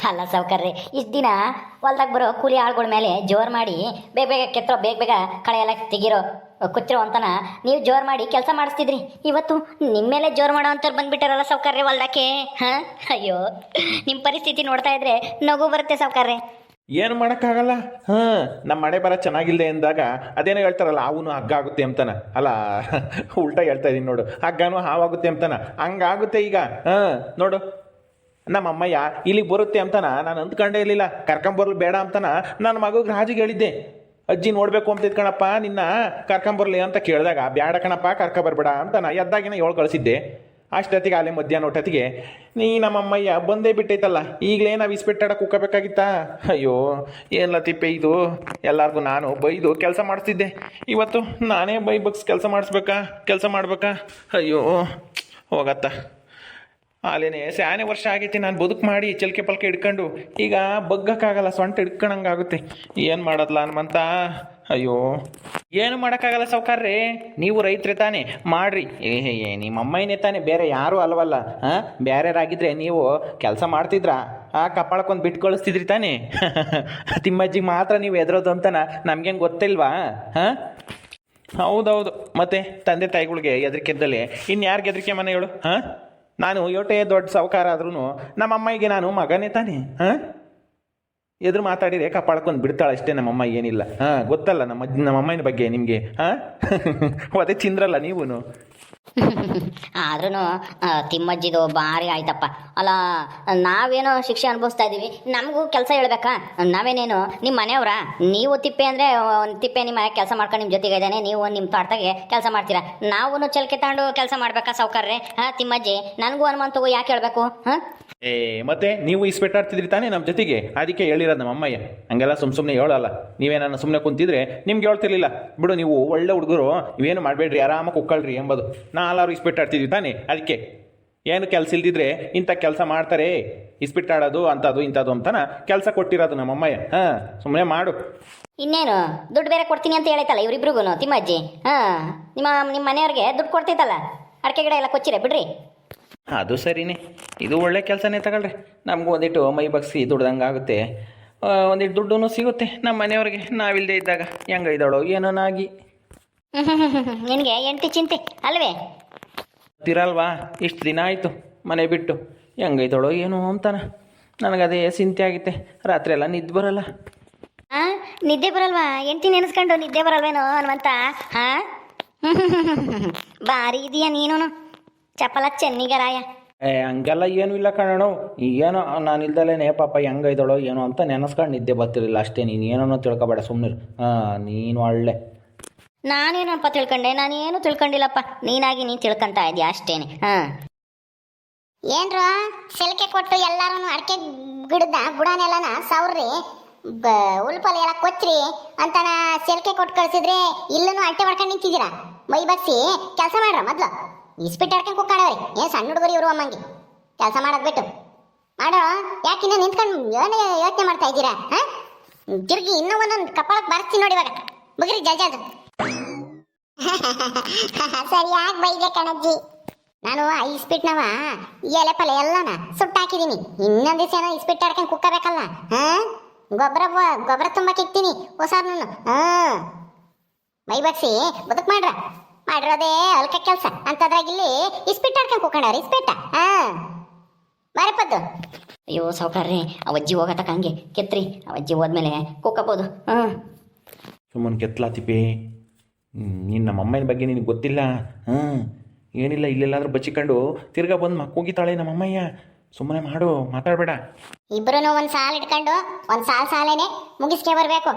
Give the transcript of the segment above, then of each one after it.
ಅಲ್ಲ ಸಾವ್ಕಾರ್ರಿ, ಇಷ್ಟು ದಿನ ಹೊಲ್ದಾಗ ಬರೋ ಕೂಲಿ ಆಳುಗಳ ಮೇಲೆ ಜೋರು ಮಾಡಿ ಬೇಗ ಬೇಗ ಕೆತ್ತರೋ ಬೇಗ ಬೇಗ ಕಳೆ ಎಲ್ಲ ತೆಗಿರೋ ಕುಚ್ಚಿರೋ ಅಂತನ ನೀವು ಜೋರು ಮಾಡಿ ಕೆಲಸ ಮಾಡಿಸ್ತಿದ್ರಿ. ಇವತ್ತು ನಿಮ್ಮ ಮೇಲೆ ಜೋರು ಮಾಡೋ ಅಂಥವ್ರು ಬಂದ್ಬಿಟ್ಟಾರಲ್ಲ ಸಾವ್ಕಾರ್ರಿ ಹೊಲ್ದಕ್ಕೆ. ಹಾಂ, ಅಯ್ಯೋ ನಿಮ್ಮ ಪರಿಸ್ಥಿತಿ ನೋಡ್ತಾ ಇದ್ರೆ ನಗು ಬರುತ್ತೆ ಸಾವ್ಕಾರ್ರೆ. ಏನು ಮಾಡೋಕ್ಕಾಗಲ್ಲ. ನಮ್ಮ ಮನೆ ಬರ ಚೆನ್ನಾಗಿಲ್ಲದೆ ಅಂದಾಗ ಅದೇನೋ ಹೇಳ್ತಾರಲ್ಲ, ಅವನು ಹಗ್ಗ ಆಗುತ್ತೆ ಅಂತಾನ. ಅಲ್ಲ, ಉಲ್ಟಾ ಹೇಳ್ತಾ ಇದೀನಿ ನೋಡು, ಹಗ್ಗನೂ ಹಾವಾಗುತ್ತೆ ಅಂತಾನ. ಹಂಗಾಗುತ್ತೆ ಈಗ. ನೋಡು, ನಮ್ಮ ಅಮ್ಮಯ್ಯ ಇಲ್ಲಿಗೆ ಬರುತ್ತೆ ಅಂತಾನ ನಾನು ಅಂದ್ಕೊಂಡೇ ಇರಲಿಲ್ಲ. ಕರ್ಕೊಂಬರ್ಲು ಬೇಡ ಅಂತಾನ ನನ್ನ ಮಗುಗೆ ರಾಜಿಗೆ ಹೇಳಿದ್ದೆ. ಅಜ್ಜಿ ನೋಡಬೇಕು ಅಂತ ಇದ್ಕಣಪ್ಪ, ನಿನ್ನ ಕರ್ಕೊಂಬರ್ಲಿ ಅಂತ ಕೇಳಿದಾಗ ಬೇಡ ಕಣಪ್ಪ ಕರ್ಕೊಬರ್ಬೇಡ ಅಂತಾನ ಎದ್ದಾಗಿನ ಏಳು ಕಳಿಸಿದ್ದೆ. ಅಷ್ಟೊತ್ತಿಗೆ ಅಲ್ಲೇ ಮಧ್ಯಾಹ್ನ ಒಟ್ಟೊತ್ತಿಗೆ ನಮ್ಮಮ್ಮಯ್ಯ ಬಂದೇ ಬಿಟ್ಟೈತಲ್ಲ. ಈಗಲೇ ನಾವು ಇಸ್ಪೆಟ್ಟಾಡಕ್ಕೆ ಕುಕ್ಕಬೇಕಾಗಿತ್ತಾ? ಅಯ್ಯೋ ಏನಿಲ್ಲ ತಿಪ್ಪೆ ಇದು. ಎಲ್ಲರಿಗೂ ನಾನು ಬೈದು ಕೆಲಸ ಮಾಡಿಸ್ತಿದ್ದೆ. ಇವತ್ತು ನಾನೇ ಬಗ್ಸ್ ಕೆಲಸ ಮಾಡ್ಬೇಕಾ? ಅಯ್ಯೋ ಹೋಗತ್ತ. ಅಲ್ಲೇನೆ ಸ್ಯಾನೆ ವರ್ಷ ಆಗೈತಿ ನಾನು ಬದುಕು ಮಾಡಿ ಚಿಲ್ಕೆ ಪಲ್ಕೆ ಹಿಡ್ಕೊಂಡು. ಈಗ ಬಗ್ಗಕ್ಕಾಗಲ್ಲ, ಸೊಂಟ ಹಿಡ್ಕೊಂಡಂಗಾಗುತ್ತೆ. ಏನು ಮಾಡೋದ್ಲ ಹನುಮಂತ? ಅಯ್ಯೋ ಏನು ಮಾಡೋಕ್ಕಾಗಲ್ಲ ಸಾವ್ಕಾರ್ರಿ. ನೀವು ರೈತರೇ ತಾನೇ, ಮಾಡ್ರಿ. ನಿಮ್ಮ ಅಮ್ಮನೇ ತಾನೇ, ಬೇರೆ ಯಾರೂ ಅಲ್ವಲ್ಲ. ಬೇರೆಯವರಾಗಿದ್ದರೆ ನೀವು ಕೆಲಸ ಮಾಡ್ತಿದ್ರ ಕಪ್ಪಾಳಕ್ಕೊಂದು ಬಿಟ್ಟು ಕಳಿಸ್ತಿದ್ರಿ ತಾನೇ. ತಿಮ್ಮಜ್ಜಿಗೆ ಮಾತ್ರ ನೀವು ಎದುರೋದು ಅಂತ ನಮ್ಗೇನು ಗೊತ್ತಿಲ್ವಾ? ಹೌದೌದು, ಮತ್ತೆ ತಂದೆ ತಾಯಿಗಳಿಗೆ ಹೆದರಿಕೆದ್ದಲ್ಲಿ ಇನ್ಯಾರಿಗೆ ಹೆದರಿಕೆ ಮನೆ ಹೇಳು? ನಾನು ಯೋಟೆ ದೊಡ್ಡ ಸಾವುಕಾರ ಆದ್ರೂ ನಮ್ಮ ಅಮ್ಮಗೆ ನಾನು ಮಗನೇ ತಾನೆ. ಎದುರು ಮಾತಾಡಿದ್ರೆ ಕಪ್ಪಾಳ್ಕೊಂಡು ಬಿಡ್ತಾಳೆ ಅಷ್ಟೇ ನಮ್ಮಮ್ಮ, ಏನಿಲ್ಲ. ಗೊತ್ತಲ್ಲ ನಮ್ಮ ಅಮ್ಮನ ಬಗ್ಗೆ ನಿಮಗೆ. ಅದೇ ಚಿಂದ್ರಲ್ಲ ನೀವು. ಆದ್ರೂ ತಿಮ್ಮಜ್ಜಿದು ಭಾರಿ ಆಯ್ತಪ್ಪ. ಅಲ್ಲ, ನಾವೇನೋ ಶಿಕ್ಷೆ ಅನುಭವಿಸ್ತಾ ಇದ್ದೀವಿ, ನಮಗೂ ಕೆಲಸ ಹೇಳ್ಬೇಕಾ? ನಾವೇನೇನು ನಿಮ್ಮ ಮನೆಯವರ? ನೀವು ತಿಪ್ಪೆ ಅಂದರೆ ಒಂದು ತಿಪ್ಪೆ ನಿಮ್ಮ ಮನೆ ಕೆಲಸ ಮಾಡ್ಕೊಂಡು ನಿಮ್ಮ ಜೊತೆಗೆ ಇದ್ದಾನೆ, ನೀವು ನಿಮ್ಮ ತೋಟದಾಗೆ ಕೆಲಸ ಮಾಡ್ತೀರಾ. ನಾವು ಚಲ್ಕೆ ತಗೊಂಡು ಕೆಲಸ ಮಾಡ್ಬೇಕಾ ಸಾವ್ಕಾರ್ರೆ? ತಿಮ್ಮಜ್ಜಿ, ನನಗೂ ಹನುಮಂತಗೂ ಯಾಕೆ ಹೇಳ್ಬೇಕು? ಮತ್ತೆ ನೀವು ಇಸ್ಪೆಟ್ಟಾಡ್ತಿದ್ರಿ ತಾನೇ ನಮ್ಮ ಜೊತೆಗೆ, ಅದಕ್ಕೆ ಹೇಳಿರೋದು ನಮ್ಮ ಅಮ್ಮಯ್ಯ. ಹಂಗೆಲ್ಲ ಸುಮ್ಮನೆ ಹೇಳಲ್ಲ. ನೀವೇನ ಸುಮ್ಮನೆ ಕುಂತಿದ್ರೆ ನಿಮ್ಗೆ ಹೇಳ್ತಿರ್ಲಿಲ್ಲ ಬಿಡು. ನೀವು ಒಳ್ಳೆ ಹುಡುಗರು, ನೀವೇನು ಮಾಡಬೇಡ್ರಿ, ಆರಾಮಾಗಿ ಕುಕ್ಕಳ್ರಿ ಎಂಬುದು. ನಾಲ್ವರು ಇಸ್ಪೆಟ್ಟಾಡ್ತಿದ್ವಿ ತಾನೇ, ಅದಕ್ಕೆ. ಏನು ಕೆಲಸ ಇಲ್ದಿದ್ರೆ ಇಂಥ ಕೆಲಸ ಮಾಡ್ತಾರೆ, ಇಸ್ಪಿಟ್ಟಾಡೋದು ಅಂಥದ್ದು ಇಂಥದ್ದು ಅಂತಾನ ಕೆಲಸ ಕೊಟ್ಟಿರೋದು ನಮ್ಮ ಅಮ್ಮಯ್ಯ. ಸುಮ್ಮನೆ ಮಾಡು. ಇನ್ನೇನು ದುಡ್ಡು ಬೇರೆ ಕೊಡ್ತೀನಿ ಅಂತ ಹೇಳೈತಲ್ಲ ಇವರಿಬ್ರಿಗೂ ತಿಮ್ಮಜ್ಜಿ. ನಿಮ್ಮ ಮನೆಯವ್ರಿಗೆ ದುಡ್ಡು ಕೊಡ್ತೈತಲ್ಲ, ಅಡಿಕೆ ಗಿಡ ಎಲ್ಲ ಕೊಚ್ಚಿರ ಬಿಡ್ರಿ. ಅದು ಸರಿನೇ, ಇದು ಒಳ್ಳೆ ಕೆಲಸನೇ ತಗೊಳ್ರಿ. ನಮಗೂ ಒಂದಿಟ್ಟು ಮೈ ಬಗ್ಸಿ ದುಡ್ದಂಗೆ ಆಗುತ್ತೆ, ಒಂದಿಟ್ಟು ದುಡ್ಡು ಸಿಗುತ್ತೆ ನಮ್ಮ ಮನೆಯವ್ರಿಗೆ. ನಾವಿಲ್ಲದೆ ಇದ್ದಾಗ ಹೆಂಗೈದಳೋ ಏನೋನಾಗಿ. ನಿನಗೆ ಎಂಟಿ ಚಿಂತೆ ಅಲ್ವೇ? ತಿರಲ್ವಾ, ಇಷ್ಟು ದಿನ ಆಯಿತು ಮನೆ ಬಿಟ್ಟು. ಹೆಂಗೈದಳೋ ಏನೋ ಅಂತಾನ ನನಗದೇ ಚಿಂತೆ ಆಗಿತ್ತೆ. ರಾತ್ರಿ ಎಲ್ಲ ನಿದ್ದೆ ಬರಲ್ಲ. ನಿದ್ದೆ ಬರಲ್ವಾ? ಎಂಟಿ ನೆನೆಸ್ಕೊಂಡು ನಿದ್ದೆ ಬರಲ್ವೇನೋ ಹನುಮಂತ? ಭಾರಿ ಇದೆಯಾ ನೀನು, ಚಪಲ ಚೆನ್ನಿಗರಾಯ. ಹಂಗೆಲ್ಲ ಏನೂ ಇಲ್ಲ ಕಣೋ. ಏನೋ ನಾನು ಇಲ್ದಲೇ ಪಾಪ ಹೆಂಗೈದಳೋ ಏನೋ ಅಂತ ನೆನೆಸ್ಕೊಂಡು ನಿದ್ದೆ ಬರ್ತಿರಲಿಲ್ಲ ಅಷ್ಟೇ. ನೀನು ಏನೋ ತಿಳ್ಕೊಬೇಡ, ಸುಮ್ಮನಿರು. ನೀನು ಒಳ್ಳೆ. ನಾನೇನಪ್ಪ ತಿಳ್ಕೊಂಡೆ? ನಾನೇನು ತಿಳ್ಕೊಂಡಿಲ್ಲಪ್ಪ, ನೀನಾಗಿ ನೀನು ತಿಳ್ಕೊಂತ ಇದೆಯಾ ಅಷ್ಟೇನೆ. ಏನ್ರ ಸೆಲ್ಕೆ ಕೊಟ್ಟು ಎಲ್ಲಾರು ಅಡಿಕೆ ಬುಡನೆಲ್ಲನ ಸವ್ರಿ ಉಲ್ಪಲ್ ಎಲ್ಲ ಕೊಚ್ಚ್ರಿ ಅಂತಾನ ಸೆಲ್ಕೆ ಕೊಟ್ಟು ಕಳ್ಸಿದ್ರೆ ಇಲ್ಲೂ ಅಟ್ಟೆ ಮಾಡ್ಕೊಂಡು ನಿಂತಿದ್ದೀರಾ? ಮೈ ಬಗ್ಸಿ ಕೆಲಸ ಮಾಡ್ರ ಮೊದ್ಲು. ಇಸ್ಪಿಟ್ಟು ಆಡ್ಕೊಂಡು ಕುಕ್ಕಾಡವ್ರಿ. ಏನು ಸಣ್ಣ ಹುಡುಗರು ಇವರು ಅಮ್ಮಂಗೆ ಕೆಲಸ ಮಾಡೋದು ಬಿಟ್ಟು ಮಾಡೋ. ಯಾಕಿನ್ನ ನಿಂತ್ಕೊಂಡು ಏನು ಯೋಚನೆ ಮಾಡ್ತಾ ಇದ್ದೀರಾ? ತಿರುಗಿ ಇನ್ನೂ ಒಂದೊಂದು ಕಪಾಳಕ್ಕೆ ಬರ್ತೀನಿ ನೋಡಿ ಇವಾಗ. ಬಗ್ರಿ ಜಲ್ಜ ಸರಿಯಾಗಿ ಬೈದೆ ಕಣಜ್ಜಿ. ನಾನು ಆ ಇಸ್ಪಿಟ್ನವ ಎಲೆ ಪಲೆ ಎಲ್ಲನ ಸುಟ್ಟಾಕಿದ್ದೀನಿ. ಇನ್ನೊಂದು ದಿವಸ ಏನೋ ಇಸ್ಪಿಟ್ಟು ಆಡ್ಕೊಂಡು ಕುಕ್ಕಬೇಕಲ್ಲ. ಗೊಬ್ಬರ ತುಂಬಕ್ಕೆ ಇಕ್ತೀನಿ ಹೊಸಾರ್ನು. ಮೈ ಬಗ್ಸಿ ಬದುಕು ಮಾಡಿರೋದೇ ಅಲ್ಕ ಕೆಲಸ ಅಂತದ್ರಾಗ ಇಲ್ಲಿ ಇಸ್ಪಿಟ್ಟು ಆಡ್ಕೊಂಡು ಕುಕ್ಕಂಡವ್ರಿ. ಇಸ್ಪಿಟ್ಟ ಬಾರಪ್ಪದ್ದು. ಅಯ್ಯೋ ಸಾವ್ಕಾರ್ರಿ, ಅವಜ್ಜಿ ಹೋಗತಕ್ಕ ಹಂಗೆ ಕೆತ್ರಿ. ಅವಜ್ಜಿ ಹೋದ್ಮೇಲೆ ಕುಕ್ಕಬೋದು. ಸುಮ್ಮನೆ ಕೆತ್ಲಾತಿಪಿ. ನಿನ್ನ ನಮ್ಮಮ್ಮನ ಬಗ್ಗೆ ನಿನಗೆ ಗೊತ್ತಿಲ್ಲ. ಏನಿಲ್ಲ, ಇಲ್ಲೆಲ್ಲಾದ್ರೂ ಬಚ್ಚಿಕೊಂಡು ತಿರ್ಗಾ ಬಂದು ಮಕ್ಕೋಗಿತಾಳೆ ನಮ್ಮಮ್ಮಯ್ಯ. ಸುಮ್ಮನೆ ಮಾಡು, ಮಾತಾಡಬೇಡ. ಇಬ್ರು ಒಂದು ಸಾಲ ಇಟ್ಕೊಂಡು ಒಂದು ಸಾಲೇನೆ ಮುಗಿಸ್ಕೆ ಬರಬೇಕು.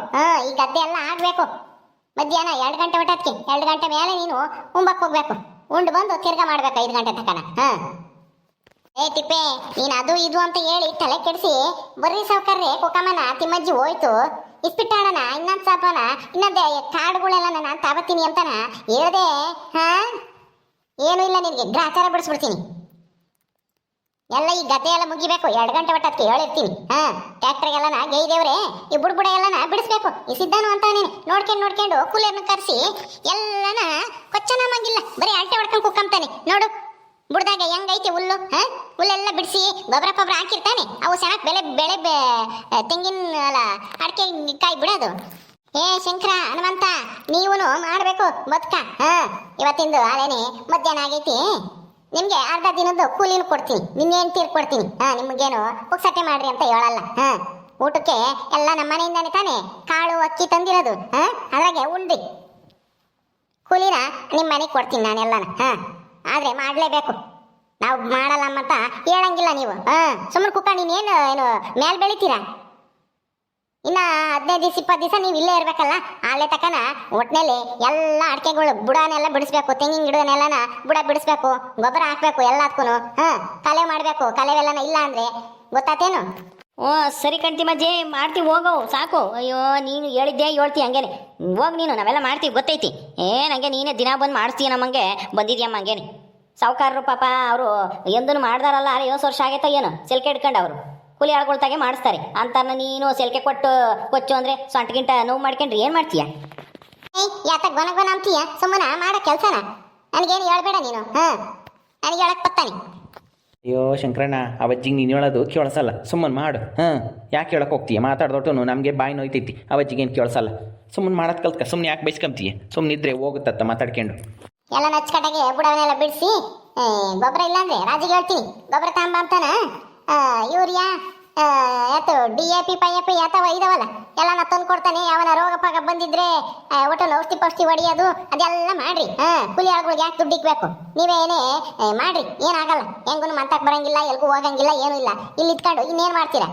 ಈ ಗದ್ದೆ ಎಲ್ಲ ಆಗಬೇಕು. ಮಧ್ಯಾಹ್ನ 2 ಗಂಟೆ ಹೊಟ್ಟಕ್ಕೆ 2 ಗಂಟೆ ಮೇಲೆ ನೀನು ಉಂಬಕ್ಕೆ ಹೋಗ್ಬೇಕು. ಉಂಡು ಬಂದು ತಿರ್ಗಾ ಮಾಡ್ಬೇಕು 5 ಗಂಟೆ ತಕನ. ಏ ತಿಪ್ಪೆ, ನೀನು ಅದು ಇದು ಅಂತ ಹೇಳಿ ತಲೆ ಕೆಡಿಸಿ ಬರ್ರಿ ಸಾವ್ಕಾರ್ರೆ. ಕುಕ್ಕಮ್ಮನ ತಿಮ್ಮಜ್ಜಿ ಹೋಯ್ತು, ಇಸ್ಪಿಟ್ಟಾಡೋಣ ಇನ್ನೊಂದು ಸಾಪನ, ಇನ್ನೊಂದು ಕಾಡುಗಳೆಲ್ಲ ನಾನು ತಾಬತ್ತೀನಿ ಅಂತಾನ ಹೇಳ್ದೆ. ಏನೂ ಇಲ್ಲ, ನಿನಗೆ ಗ್ರಾಚಾರ ಬಿಡಿಸ್ಬಿಡ್ತೀನಿ. ಎಲ್ಲ ಈ ಗದ್ದೆ ಎಲ್ಲ ಮುಗಿಬೇಕು. 2 ಗಂಟೆ ಒಟ್ಟಕ್ಕೆ ಹೇಳಿರ್ತೀನಿ. ಟ್ಯಾಕ್ಟರ್ಗೆಲ್ಲನ ಗೈದೇವ್ರೆ ಈ ಬುಡ ಎಲ್ಲನ ಬಿಡಿಸ್ಬೇಕು. ಈ ಸಿದ್ಧಾನು ಅಂತಾನೆ ನೋಡ್ಕೊಂಡು ಕೂಲಿಯರ್ನ ಕರೆಸಿ ಎಲ್ಲನ ಕೊಚ್ಚನ ಮಂಗಿಲ್ಲ, ಬರೀ ಅಲ್ಟೆ ಹೊಡ್ಕೊಂಡು ಕುಕ್ಕಂತಾನೆ ನೋಡು. ಬುಡದಾಗ ಹೆಂಗೈತೆ ಹುಲ್ಲು, ಹುಲ್ಲೆಲ್ಲ ಬಿಡಿಸಿ ಗೊಬ್ಬರ ಹಾಕಿರ್ತಾನೆ. ಆ ಅವು ಚೆನ್ನಾಗಿ ತೆಂಗಿನ ಅಲ್ಲ ಅಡಿಕೆ ಕಾಯಿ ಬಿಡೋದು. ಏ ಶಂಕರ ಹನುಮಂತ ನೀವುನು ಮಾಡಬೇಕು ಬದುಕ. ಇವತ್ತಿಂದು ಅದೇನೆ ಮಧ್ಯಾಹ್ನ ಆಗೈತಿ, ನಿಮ್ಗೆ ಅರ್ಧ ದಿನದ್ದು ಕೂಲಿನ ಕೊಡ್ತೀನಿ, ನಿನ್ನೇನು ತೀರ್ಕೊಡ್ತೀನಿ. ನಿಮ್ಗೇನು ಪುಕ್ಸಟ್ಟೆ ಮಾಡ್ರಿ ಅಂತ ಹೇಳಲ್ಲ. ಊಟಕ್ಕೆ ಎಲ್ಲ ನಮ್ಮ ಮನೆಯಿಂದಾನೆ ತಾನೆ ಕಾಳು ಅಕ್ಕಿ ತಂದಿರೋದು. ಅದ್ರಾಗೆ ಉಂಡ್ರಿ, ಕೂಲಿನ ನಿಮ್ಮ ಮನೆಗೆ ಕೊಡ್ತೀನಿ ನಾನೆಲ್ಲನ. ಆದ್ರೆ ಮಾಡ್ಲೇಬೇಕು. ನಾವು ಮಾಡಲ್ಲ ಅಂತ ಹೇಳಂಗಿಲ್ಲ ನೀವು. ಸುಮ್ಮನೆ ಕುತ್ಕೊಂಡು ನೀನೇನು ಏನು ಮೇಲ್ ಬೆಳಿತೀರಾ? ಇನ್ನ 15 ದಿವಸ 20 ದಿವಸ ನೀವು ಇಲ್ಲೇ ಇರ್ಬೇಕಲ್ಲ. ಅಲ್ಲೇ ತಕನ ಒಟ್ನಲ್ಲಿ ಎಲ್ಲ ಅಡಿಕೆಗಳು ಬುಡನೆಲ್ಲ ಬಿಡಿಸ್ಬೇಕು, ತೆಂಗಿನ ಗಿಡನೆಲ್ಲನ ಬುಡ ಬಿಡಿಸ್ಬೇಕು, ಗೊಬ್ಬರ ಹಾಕ್ಬೇಕು, ಎಲ್ಲದಕ್ಕೂ ಕಲೆ ಮಾಡ್ಬೇಕು. ಕಲೆವೆಲ್ಲನ ಇಲ್ಲ ಅಂದ್ರೆ ಗೊತ್ತಾತೇನು? ಓ ಸರಿ ಕಣ್ತಿ ಮಜ್ಜಿ, ಮಾಡ್ತೀವಿ ಹೋಗವು ಸಾಕು. ಅಯ್ಯೋ ನೀನು ಹೇಳಿದ್ದೆ ಹೇಳ್ತಿ ಹಂಗೇನೆ ಹೋಗಿ ನೀನು, ನಾವೆಲ್ಲ ಮಾಡ್ತೀವಿ ಗೊತ್ತೈತಿ. ಹಂಗೆ ನೀನೇ ದಿನ ಬಂದು ಮಾಡಿಸ್ತೀಯ ನಮ್ಮಂಗೆ ಬಂದಿದ್ಯಮ್ಮ ಹಂಗೇನೆ. ಸಾವುಕಾರರು ಪಾಪ ಅವರು ಎಂದೂ ಮಾಡ್ದಾರಲ್ಲ, 50 ವರ್ಷ ಆಗೈತ ಏನು ಸೆಲ್ಕೆ ಹಿಡ್ಕೊಂಡು ಅವರು ಕೂಲಿ ಆಳ್ಕೊಳ್ತಾಗೆ ಮಾಡಿಸ್ತಾರೆ ಅಂತಾನ. ನೀನು ಸೆಲ್ಕೆ ಕೊಚ್ಚು ಅಂದರೆ ಸೊಂಟಗಿಂಟ ನೋವು ಮಾಡ್ಕೊಂಡ್ರಿ ಏನು ಮಾಡ್ತೀಯ? ಯಾತ ಗೊನ ಅಂತೀಯ? ಸುಮ್ಮನ ಮಾಡೋ ಕೆಲಸನ ನನಗೇನು ಹೇಳ್ಬೇಡ ನೀನು. ನನಗೆ ಹೇಳಕ್ ಬತ್ತಾನೆ. ಅಯ್ಯೋ ಶಂಕರಣ್ಣ, ಅವಜ್ಜಿಗೆ ನೀನು ಹೇಳೋದು ಕೇಳಿಸಲ್ಲ, ಸುಮ್ಮನೆ ಮಾಡು. ಯಾಕೆ ಹೇಳಕ್ಕೆ ಹೋಗ್ತೀಯ? ಮಾತಾಡ್ದೊಟ್ಟು ನಮಗೆ ಬಾಯಿ ನೋಯ್ತೈತಿ, ಅವಜ್ಜಿಗೆ ಏನು ಕೇಳಿಸಲ್ಲ. ಸುಮ್ಮನೆ ಮಾಡೋದು ಕಲ್ತ್ಕ, ಸುಮ್ಮನೆ ಯಾಕೆ ಬೈಸ್ಕೊಂತೀಯ? ಸುಮ್ಮನೆ ಇದ್ರೆ ಹೋಗುತ್ತತ್ತ ಮಾತಾಡ್ಕೊಂಡು. ಎಲ್ಲ ನಚ್ಕಟಾಗೆ ಬುಡವನ್ನೆಲ್ಲ ಬಿಡಿಸಿ ಗೊಬ್ಬರ ಇಲ್ಲಾಂದ್ರೆ ರಾಜಿಗೆ ಹೇಳ್ತೀನಿ, ಗೊಬ್ಬರ ತಾಂಬ ಅಂತಾನ. ಯೂರಿಯಾ ಯಾತು DAP ಪೈಎಪಿ ಯಾತವ ಇದಾವಲ್ಲ ಎಲ್ಲ ತಂದು ಕೊಡ್ತಾನೆ. ಯಾವನ ರೋಗ ಪಾಗ ಬಂದಿದ್ರೆ ಒಟ್ಟು ಔಷಧಿ ಹೊಡಿಯೋದು ಅದೆಲ್ಲ ಮಾಡ್ರಿ. ಕೂಲಿ ಆಳುಗಳಿಗೆ ಯಾಕೆ ದುಡ್ಡು ಇಕ್ಬೇಕು? ನೀವೇನೇ ಮಾಡ್ರಿ, ಏನಾಗಲ್ಲ. ಹೆಂಗೂ ಮಾತಾಕ್ ಬರಂಗಿಲ್ಲ, ಎಲ್ಗೂ ಹೋಗಂಗಿಲ್ಲ, ಏನೂ ಇಲ್ಲ. ಇಲ್ಲಿ ಇಟ್ಕೊಂಡು ಇನ್ನೇನು ಮಾಡ್ತೀರಾ?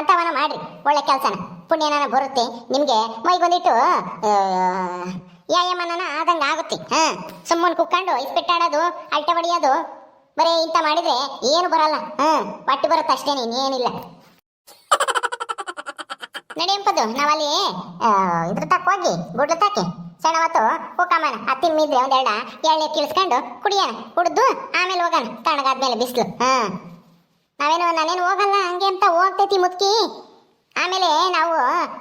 ಅಂತವನ ಮಾಡ್ರಿ, ಒಳ್ಳೆ ಕೆಲಸನ, ಪುಣ್ಯನ ಬರುತ್ತೆ ನಿಮಗೆ. ಮೈಗೊಂದಿಟ್ಟು ವ್ಯಾಯಾಮನ ಆದಂಗೆ ಆಗುತ್ತೆ. ಸುಮ್ಮನೆ ಕುಕ್ಕೊಂಡು ಇಸ್ಪಿಟ್ಟಾಡೋದು, ಅಲ್ಟ ಹೊಡಿಯೋದು ಬರೀ ಇಂಥ ಮಾಡಿದ್ರೆ ಏನು ಬರಲ್ಲ. ಹೊಟ್ಟೆ ಬರುತ್ತೆ ಅಷ್ಟೇನೆ, ಇನ್ನೇನಿಲ್ಲ. ನಡೆಯಂಪದು ನಾವಲ್ಲಿ ಇದ್ರ ತಕ್ಕ ಹೋಗಿ ಗುಡ್ಲ ತಾಕೆ ಸಣ್ಣವತ್ತು ಹೋಗಮ್ಮನ ತಿಮ್ಮಿದ್ರೆ ಒಂದೆರಡ ಎಳ್ಳೆ ಕೀಳ್ಸ್ಕೊಂಡು ಕುಡಿಯೋಣ, ಕುಡ್ದು ಆಮೇಲೆ ಹೋಗೋಣ ತಣ್ಣಗಾದ್ಮೇಲೆ ಬಿಸಿಲು. ನಾನೇನು ಹೋಗಲ್ಲ ಹಂಗೆ ಅಂತ ಹೋಗ್ತೈತಿ ಮುತ್ಕಿ. ಆಮೇಲೆ ನಾವು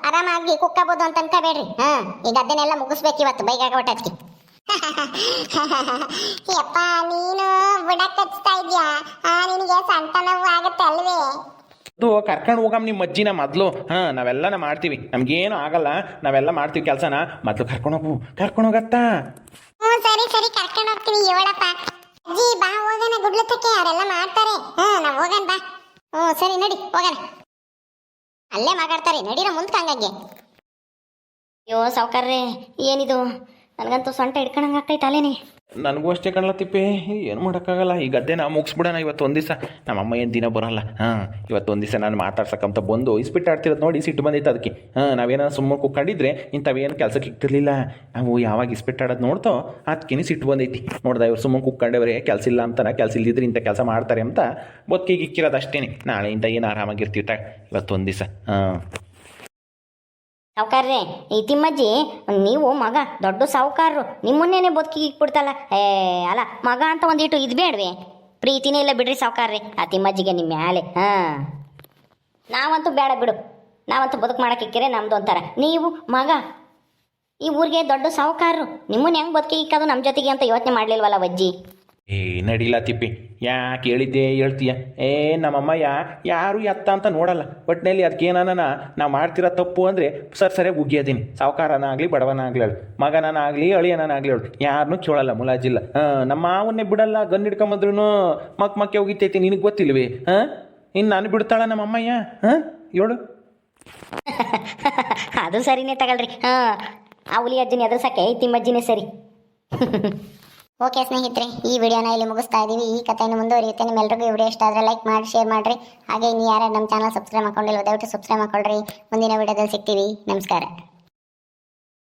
ಆರಾಮಾಗಿ ಕುಕ್ಕಬೋದು ಅಂತ ಅನ್ಕೋಬೇಡ್ರಿ. ಈಗ ಅದನ್ನೆಲ್ಲ ಮುಗಿಸ್ಬೇಕು ಇವತ್ತು ಬೈಗಾಗ ಹೊಟ್ಟದ್ಕಿ. ಯಪ್ಪ ನೀನು ಬುಡ ಕಚ್ತಾ ಇದ್ಯಾ? ನಿನಗೆ ಸಂತ ನೋವು ಆಗುತ್ತೆ ಅಲ್ವೇ? ಅದು ಕರ್ಕೊಂಡು ಹೋಗಮ್ಮ ನಿಮ್ಮ ಅಜ್ಜಿನ ಮೊದಲು. ನಾವೆಲ್ಲನ ಮಾಡ್ತೀವಿ, ನಮ್ಗೇನು ಆಗಲ್ಲ, ನಾವೆಲ್ಲ ಮಾಡ್ತೀವಿ ಕೆಲಸನ. ಮೊದಲು ಕರ್ಕೊಂಡೋಗತ್ತಾ? ಸರಿ ಕರ್ಕೊಂಡು ಹೋಗ್ತೀನಿ. ಹೇಳಪ್ಪ ಅಜ್ಜಿ ಬಾ ಹೋಗೋಣ ಗುಡ್ಲತ್ತಕ್ಕೆ, ಅವರೆಲ್ಲ ಮಾಡ್ತಾರೆ. ನಾವು ಹೋಗೋಣ ಬಾ. ಸರಿ ನಡಿ ಹೋಗೋಣ, ಅಲ್ಲೇ ಮಾತಾಡ್ತಾರೆ. ನಡೀರ ಮುಂದ್ಕಂಗೆ. ಅಯ್ಯೋ ಸಾವುಕಾರ್ರೆ ಏನಿದು, ನನಗಂತೂ ಸೊಂಟ ಹಿಡ್ಕೊಂಡಂಗೆ ಆಗ್ತೈತೆ ಅಲ್ಲೇನೆ. ನನಗೂ ಅಷ್ಟೇ ಕಣ್ಲ ತಿಪ್ಪೆ, ಏನು ಮಾಡೋಕ್ಕಾಗಲ್ಲ. ಈ ಗದ್ದೆ ನಾವು ಮುಗಿಸ್ಬಿಡೋಣ ಇವತ್ತು ಒಂದು ದಿವಸ. ನಮ್ಮಮ್ಮ ಏನು ದಿನ ಬರೋಲ್ಲ. ಇವತ್ತು ಒಂದು ದಿವಸ ನಾನು ಮಾತಾಡ್ಸಕ್ಕಂತ ಬಂದು ಇಸ್ಪಿಟ್ಟು ಆಡ್ತಿರೋದು ನೋಡಿ ಸಿಟ್ಟು ಬಂದಿತ್ತು ಅದಕ್ಕೆ. ನಾವೇನಾದ್ರು ಸುಮ್ಮನೆ ಕುಕ್ಕೊಂಡಿದ್ರೆ ಇಂಥವೇನು ಕೆಲಸಕ್ಕೆ ಇಕ್ತಿರ್ಲಿಲ್ಲ. ನಾವು ಯಾವಾಗ ಇಸ್ಪಿಟ್ಟು ಆಡೋದು ನೋಡ್ತೋ ಅದಕ್ಕೇನೆ ಸಿಟ್ಟು ಬಂದೈತಿ. ನೋಡ್ದ ಇವ್ರು ಸುಮ್ಮನೆ ಕುಕ್ಕೊಂಡವ್ರೆ, ಕೆಲಸ ಇಲ್ಲ ಅಂತಾನೆ, ಕೆಲಸ ಇಲ್ದಿದ್ರೆ ಇಂಥ ಕೆಲಸ ಮಾಡ್ತಾರೆ ಅಂತ ಬದುಕಿಗೆ ಇಕ್ಕಿರೋದು ಅಷ್ಟೇ. ನಾಳೆಯಿಂದ ಏನು ಆರಾಮಾಗಿರ್ತೀವಿ ಇವತ್ತು ಒಂದು ದಿವಸ. ಸಾವುಕಾರ್ರೆ ಈ ತಿಮ್ಮಜ್ಜಿ ನೀವು ಮಗ ದೊಡ್ಡ ಸಾವುಕಾರರು, ನಿಮ್ಮನ್ನೇನೆ ಬದುಕಿಗೆ ಇಕ್ಬಿಡ್ತಲ್ಲ. ಅಲ್ಲ ಮಗ ಅಂತ ಒಂದಿಟ್ಟು ಇದು ಬೇಡವೆ? ಪ್ರೀತಿನೇ ಇಲ್ಲ ಬಿಡ್ರಿ ಸಾವುಕಾರ್ರೆ ಆ ತಿಮ್ಮಜ್ಜಿಗೆ ನಿಮ್ಮ ಮ್ಯಾಲೆ. ನಾವಂತೂ ಬೇಡ ಬಿಡು, ನಾವಂತೂ ಬದುಕು ಮಾಡಕ್ಕೆ ಇಕ್ಕಿರೆ ನಮ್ದು ಒಂಥರ. ನೀವು ಮಗ ಈ ಊರಿಗೆ ದೊಡ್ಡ ಸಾವುಕಾರರು, ನಿಮ್ಮನ್ನ ಹೆಂಗೆ ಬದುಕಿಗೆ ಇಕ್ಕೋದು ನಮ್ಮ ಜೊತೆಗೆ ಅಂತ ಯೋಚನೆ ಮಾಡಲಿಲ್ವಲ್ಲ ವಜ್ಜಿ? ನಡಿಲ್ಲ ತಿಪ್ಪಿ, ಯಾಕೆ ಹೇಳಿದ್ದೆ ಹೇಳ್ತೀಯ? ನಮ್ಮಮ್ಮ ಯಾರು ಎತ್ತ ಅಂತ ನೋಡಲ್ಲ. ಒಟ್ಟಿನಲ್ಲಿ ಅದಕ್ಕೇನಾನ ನಾವು ಮಾಡ್ತಿರೋ ತಪ್ಪು ಅಂದರೆ ಸರಿಯಾಗಿ ಉಗಿಯೋದೀನಿ. ಸಾವುಕಾರನಾಗಲಿ ಬಡವನಾಗಲಿ ಹೇಳು, ಮಗನಾಗಲಿ ಅಳಿಯನಾಗಲಿ ಹೇಳು, ಯಾರನ್ನೂ ಕೇಳಲ್ಲ, ಮುಲಾಜಿಲ್ಲ. ನಮ್ಮ ಮಾವನ್ನೇ ಬಿಡಲ್ಲ, ಗನ್ ಹಿಡ್ಕೊಂಬಂದ್ರೂ ಮಕ್ಕೆ ಹೋಗಿತೈತಿ. ನಿನಗೆ ಗೊತ್ತಿಲ್ವೇ? ಇನ್ನು ನಾನು ಬಿಡ್ತಾಳ ನಮ್ಮಮ್ಮಯ್ಯ? ಹೇಳು. ಅದು ಸರಿನೇ ತಗೊಳ್ರಿ. ಆ ಹುಲಿ ಅಜ್ಜಿನಿ ಎದುರ್ಸಕ್ಕೆ ಈ ತಿಮ್ಮಜ್ಜಿನೇ ಸರಿ. ಓಕೆ ಸ್ನೇಹಿತರೆ, ಈ ವಿಡಿಯೋನ ಇಲ್ಲಿ ಮುಗಿಸ್ತಾ ಇದ್ದೀವಿ. ಈ ಕಥೆಯನ್ನು ಮುಂದುವರಿಯುತ್ತೆ. ನಿಮ್ಮೆಲ್ಲರಿಗೂ ಈ ವಿಡಿಯೋ ಇಷ್ಟ ಆದರೆ ಲೈಕ್ ಮಾಡಿ, ಶೇರ್ ಮಾಡಿರಿ. ಹಾಗೆ ಇನ್ನು ಯಾರು ನಮ್ಮ ಚಾನಲ್ ಸಬ್ಸ್ಕ್ರೈಬ್ ಮಾಡ್ಕೊಂಡಿಲ್ಲ ದಯವಿಟ್ಟು ಸಬ್ಸ್ಕ್ರೈಬ್ ಮಾಡ್ಕೊಳ್ರಿ. ಮುಂದಿನ ವಿಡಿಯೋದಲ್ಲಿ ಸಿಗ್ತೀವಿ. ನಮಸ್ಕಾರ.